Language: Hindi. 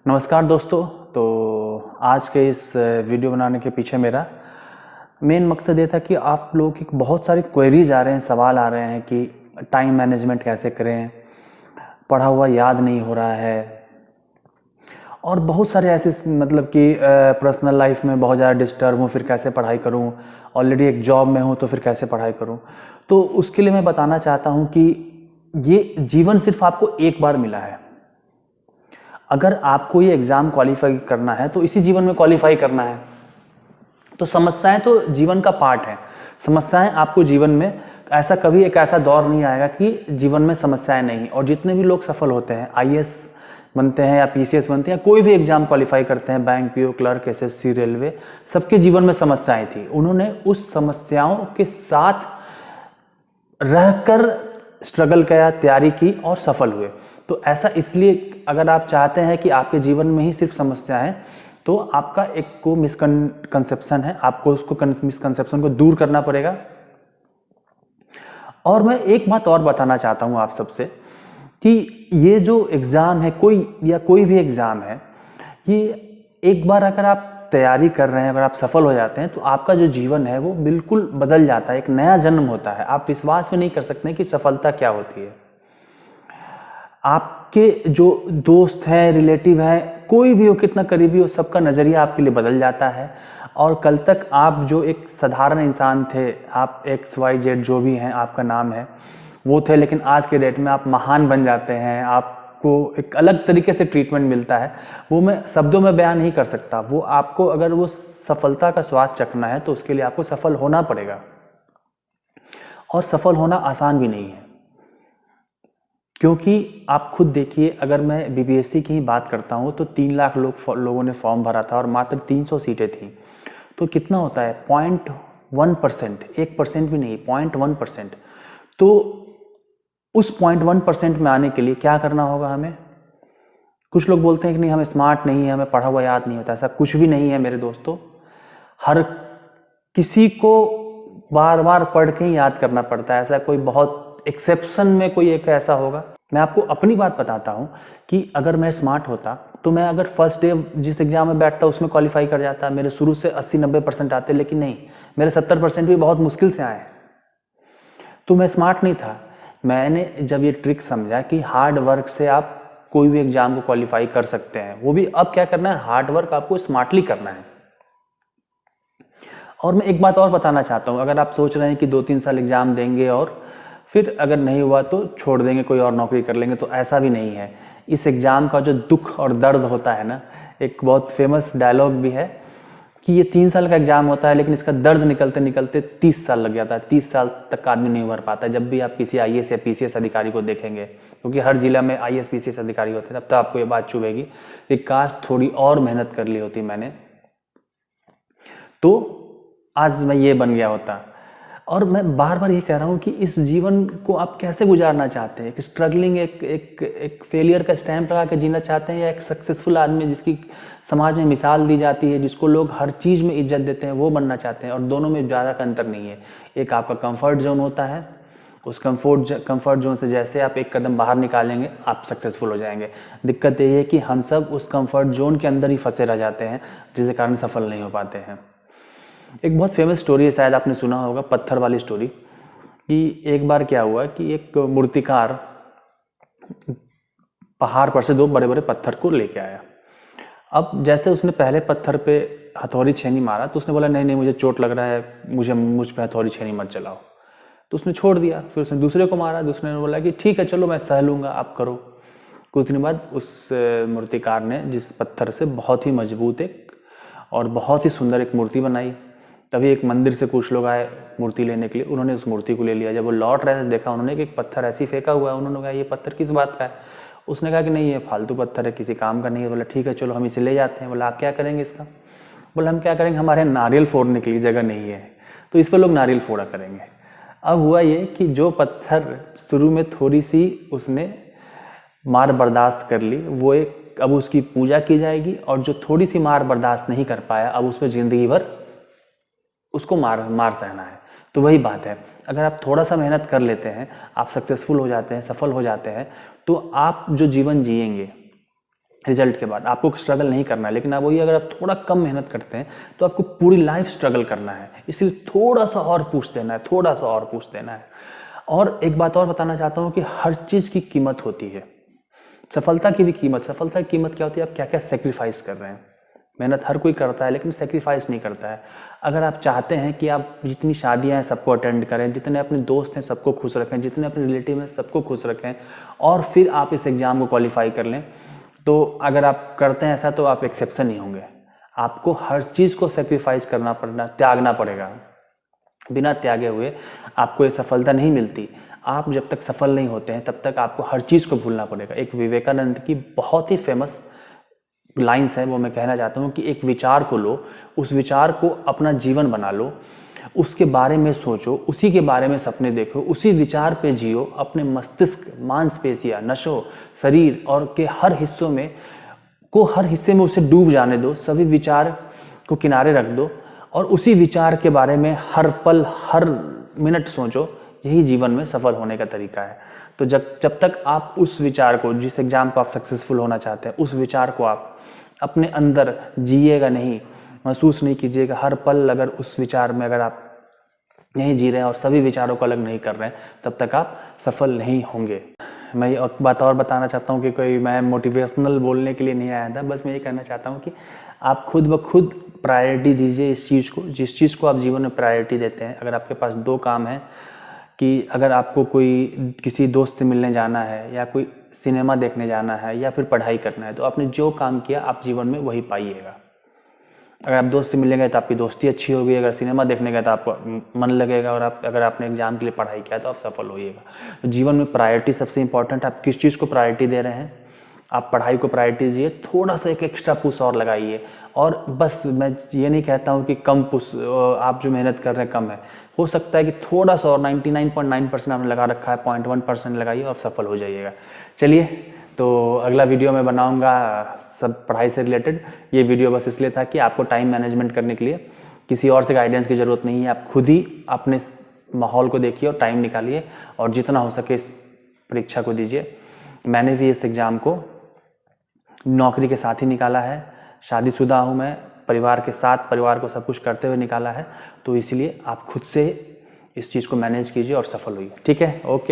नमस्कार दोस्तों। तो आज के इस वीडियो बनाने के पीछे मेरा मेन मकसद ये था कि आप लोगों की बहुत सारी क्वेरीज आ रहे हैं, सवाल आ रहे हैं कि टाइम मैनेजमेंट कैसे करें, पढ़ा हुआ याद नहीं हो रहा है, और बहुत सारे ऐसे मतलब कि पर्सनल लाइफ में बहुत ज़्यादा डिस्टर्ब हूँ, फिर कैसे पढ़ाई करूँ, ऑलरेडी एक जॉब में हूँ तो फिर कैसे पढ़ाई करूँ। तो उसके लिए मैं बताना चाहता हूँ कि ये जीवन सिर्फ आपको एक बार मिला है। अगर आपको ये एग्ज़ाम क्वालिफाई करना है तो इसी जीवन में क्वालिफाई करना है। तो समस्याएं तो जीवन का पार्ट है। समस्याएं आपको जीवन में ऐसा कभी एक ऐसा दौर नहीं आएगा कि जीवन में समस्याएं नहीं। और जितने भी लोग सफल होते हैं, आईएएस बनते हैं या पीसीएस बनते हैं, कोई भी एग्जाम क्वालिफाई करते हैं, bank, PO, clerk, SSC, railway, सबके जीवन में समस्याएं थी। उन्होंने उस समस्याओं के साथ रहकर स्ट्रगल किया, तैयारी की और सफल हुए। तो ऐसा इसलिए, अगर आप चाहते हैं कि आपके जीवन में ही सिर्फ समस्या है तो आपका एक को मिसकंसेप्शन है, आपको उसको मिसकंसेप्शन को दूर करना पड़ेगा। और मैं एक बात और बताना चाहता हूं आप सबसे कि ये जो एग्ज़ाम है, कोई भी एग्ज़ाम है, ये एक बार अगर आप तैयारी कर रहे हैं, अगर आप सफल हो जाते हैं तो आपका जो जीवन है वो बिल्कुल बदल जाता है, एक नया जन्म होता है। आप विश्वास भी नहीं कर सकते कि सफलता क्या होती है। आपके जो दोस्त हैं, रिलेटिव हैं, कोई भी हो, कितना करीबी हो, सबका नज़रिया आपके लिए बदल जाता है। और कल तक आप जो एक साधारण इंसान थे, आप XYZ जो भी हैं, आपका नाम है, वो थे, लेकिन आज के डेट में आप महान बन जाते हैं। आपको एक अलग तरीके से ट्रीटमेंट मिलता है, वो मैं शब्दों में बयान नहीं कर सकता। वो आपको, अगर वो सफलता का स्वाद चखना है तो उसके लिए आपको सफल होना पड़ेगा। और सफल होना आसान भी नहीं है, क्योंकि आप खुद देखिए, अगर मैं बीपीएससी की ही बात करता हूँ तो 3 लाख लोगों ने फॉर्म भरा था और मात्र 300 सीटें थी। तो कितना होता है? 0.1%, 1% भी नहीं, 0.1%। तो उस 0.1% में आने के लिए क्या करना होगा हमें? कुछ लोग बोलते हैं कि नहीं, हमें स्मार्ट नहीं है, हमें पढ़ा हुआ याद नहीं होता। ऐसा कुछ भी नहीं है मेरे दोस्तों। हर किसी को बार बार पढ़ के ही याद करना पड़ता है। ऐसा कोई बहुत एक्सेप्शन में कोई एक ऐसा होगा। मैं आपको अपनी बात बताता हूँ कि अगर मैं स्मार्ट होता तो मैं अगर फर्स्ट डे जिस एग्जाम में बैठता उसमें क्वालिफाई कर जाता। मेरे शुरू से 80-90% आते, लेकिन नहीं, मेरे 70% भी बहुत मुश्किल से आए। तो मैं स्मार्ट नहीं था। मैंने जब ये ट्रिक समझा कि हार्ड वर्क से आप कोई भी एग्जाम को क्वालिफाई कर सकते हैं, वो भी अब क्या करना है, हार्ड वर्क आपको स्मार्टली करना है। और मैं एक बात और बताना चाहता हूँ, अगर आप सोच रहे हैं कि 2-3 साल एग्जाम देंगे और फिर अगर नहीं हुआ तो छोड़ देंगे, कोई और नौकरी कर लेंगे, तो ऐसा भी नहीं है। इस एग्ज़ाम का जो दुख और दर्द होता है ना, एक बहुत फेमस डायलॉग भी है कि ये 3 साल का एग्ज़ाम होता है, लेकिन इसका दर्द निकलते निकलते 30 साल लग जाता है। 30 साल तक आदमी नहीं भर पाता। जब भी आप किसी आईएएस या पीसीएस अधिकारी को देखेंगे, क्योंकि हर जिला में आईएएस पीसीएस अधिकारी होते हैं, तब तो आपको ये बात चुभेगी कि काश थोड़ी और मेहनत कर ली होती मैंने, तो आज मैं ये बन गया होता। और मैं बार बार ये कह रहा हूँ कि इस जीवन को आप कैसे गुजारना चाहते हैं? एक स्ट्रगलिंग, एक फेलियर का स्टैम्प लगा के जीना चाहते हैं, या एक सक्सेसफुल आदमी जिसकी समाज में मिसाल दी जाती है, जिसको लोग हर चीज़ में इज्जत देते हैं, वो बनना चाहते हैं? और दोनों में ज़्यादा का अंतर नहीं है। एक आपका कंफर्ट जोन होता है, उस कंफर्ट जोन से जैसे आप एक कदम बाहर निकालेंगे आप सक्सेसफुल हो जाएंगे। दिक्कत ये है कि हम सब उस कंफर्ट जोन के अंदर ही फंसे रह जाते हैं, जिसके कारण सफल नहीं हो पाते हैं। एक बहुत फेमस स्टोरी है, शायद आपने सुना होगा, पत्थर वाली स्टोरी। कि एक बार क्या हुआ कि एक मूर्तिकार पहाड़ पर से 2 बड़े बड़े पत्थर को लेके आया। अब जैसे उसने पहले पत्थर पे हथौड़ी छेनी मारा तो उसने बोला नहीं नहीं, मुझे चोट लग रहा है, मुझ पे हथौड़ी छेनी मत चलाओ। तो उसने छोड़ दिया। फिर उसने दूसरे को मारा, दूसरे ने बोला कि ठीक है चलो मैं सह लूँगा, आप करो। कुछ दिन बाद उस मूर्तिकार ने जिस पत्थर से बहुत ही मजबूत एक और बहुत ही सुंदर एक मूर्ति बनाई। तभी एक मंदिर से कुछ लोग आए मूर्ति लेने के लिए, उन्होंने उस मूर्ति को ले लिया। जब वो लौट रहे थे देखा उन्होंने कि एक पत्थर ऐसी फेंका हुआ है। उन्होंने कहा ये पत्थर किस बात का है? उसने कहा कि नहीं ये फालतू पत्थर है, किसी काम का नहीं है। बोला ठीक है चलो हम इसे ले जाते हैं। बोला आप क्या करेंगे इसका? बोला हम क्या करेंगे, हमारे नारियल फोड़ने के लिए जगह नहीं है, तो इस पर लोग नारियल फोड़ा करेंगे। अब हुआ ये कि जो पत्थर शुरू में थोड़ी सी उसने मार बर्दाश्त कर ली, वो एक अब उसकी पूजा की जाएगी, और जो थोड़ी सी मार बर्दाश्त नहीं कर पाया अब उस पर जिंदगी भर उसको मार सहना है। तो वही बात है, अगर आप थोड़ा सा मेहनत कर लेते हैं, आप सक्सेसफुल हो जाते हैं, सफल हो जाते हैं, तो आप जो जीवन जिएंगे रिजल्ट के बाद आपको स्ट्रगल नहीं करना है, लेकिन आप वही अगर आप थोड़ा कम मेहनत करते हैं तो आपको पूरी लाइफ स्ट्रगल करना है। इसलिए थोड़ा सा और पूछ देना है, थोड़ा सा और पूछ देना है। और एक बात और बताना चाहता हूँ कि हर चीज़ की कीमत होती है, सफलता की भी कीमत। सफलता की कीमत क्या होती है? आप क्या क्या सेक्रीफाइस कर रहे हैं। मेहनत हर कोई करता है लेकिन सेक्रीफाइस नहीं करता है। अगर आप चाहते हैं कि आप जितनी शादियां हैं सबको अटेंड करें, जितने अपने दोस्त हैं सबको खुश रखें, जितने अपने रिलेटिव हैं सबको खुश रखें, और फिर आप इस एग्ज़ाम को क्वालिफाई कर लें, तो अगर आप करते हैं ऐसा तो आप एक्सेप्शन ही होंगे। आपको हर चीज़ को सेक्रीफाइस करना पड़ना, त्यागना पड़ेगा। बिना त्यागे हुए आपको ये सफलता नहीं मिलती। आप जब तक सफल नहीं होते हैं तब तक आपको हर चीज़ को भूलना पड़ेगा। एक विवेकानंद की बहुत ही फेमस लाइन्स हैं, वो मैं कहना चाहता हूँ कि एक विचार को लो, उस विचार को अपना जीवन बना लो, उसके बारे में सोचो, उसी के बारे में सपने देखो, उसी विचार पे जियो, अपने मस्तिष्क, मांसपेशियाँ, नसों, शरीर और के हर हिस्से में उसे डूब जाने दो, सभी विचार को किनारे रख दो और उसी विचार के बारे में हर पल हर मिनट सोचो। यही जीवन में सफल होने का तरीका है। तो जब तक आप उस विचार को, जिस एग्ज़ाम को आप सक्सेसफुल होना चाहते हैं, उस विचार को आप अपने अंदर जिएगा नहीं, महसूस नहीं कीजिएगा, हर पल अगर उस विचार में अगर आप नहीं जी रहे हैं और सभी विचारों को अलग नहीं कर रहे हैं, तब तक आप सफल नहीं होंगे। मैं एक बात और बताना चाहता हूँ कि मैं मोटिवेशनल बोलने के लिए नहीं आया था, बस मैं ये कहना चाहता हूँ कि आप खुद ब खुद प्रायोरिटी दीजिए इस चीज़ को, जिस चीज़ को आप जीवन में प्रायोरिटी देते हैं। अगर आपके पास 2 काम हैं कि अगर आपको किसी दोस्त से मिलने जाना है या कोई सिनेमा देखने जाना है या फिर पढ़ाई करना है, तो आपने जो काम किया आप जीवन में वही पाइएगा। अगर आप दोस्त से मिलेंगे तो आपकी दोस्ती अच्छी होगी, अगर सिनेमा देखने गए तो आपको मन लगेगा, और अगर आपने एग्जाम के लिए पढ़ाई किया तो आप सफल होइएगा। तो जीवन में प्रायोरिटी सबसे इंपॉर्टेंट है। आप किस चीज़ को प्रायोरिटी दे रहे हैं? आप पढ़ाई को प्रायोरिटी दीजिए, थोड़ा सा एक एक्स्ट्रा पुश और लगाइए। और बस मैं ये नहीं कहता हूँ कि कम पुश, आप जो मेहनत कर रहे हैं कम है, हो सकता है कि थोड़ा सा और 99.9% आपने लगा रखा है, 0.1% लगाइए और सफल हो जाइएगा। चलिए, तो अगला वीडियो मैं बनाऊंगा सब पढ़ाई से रिलेटेड। ये वीडियो बस इसलिए था कि आपको टाइम मैनेजमेंट करने के लिए किसी और से गाइडेंस की ज़रूरत नहीं है। आप खुद ही अपने माहौल को देखिए और टाइम निकालिए और जितना हो सके इस परीक्षा को दीजिए। मैंने भी इस एग्ज़ाम को नौकरी के साथ ही निकाला है, शादीशुदा हूँ मैं, परिवार के साथ, परिवार को सब कुछ करते हुए निकाला है। तो इसलिए आप खुद से इस चीज़ को मैनेज कीजिए और सफल होइए। ठीक है, ओके।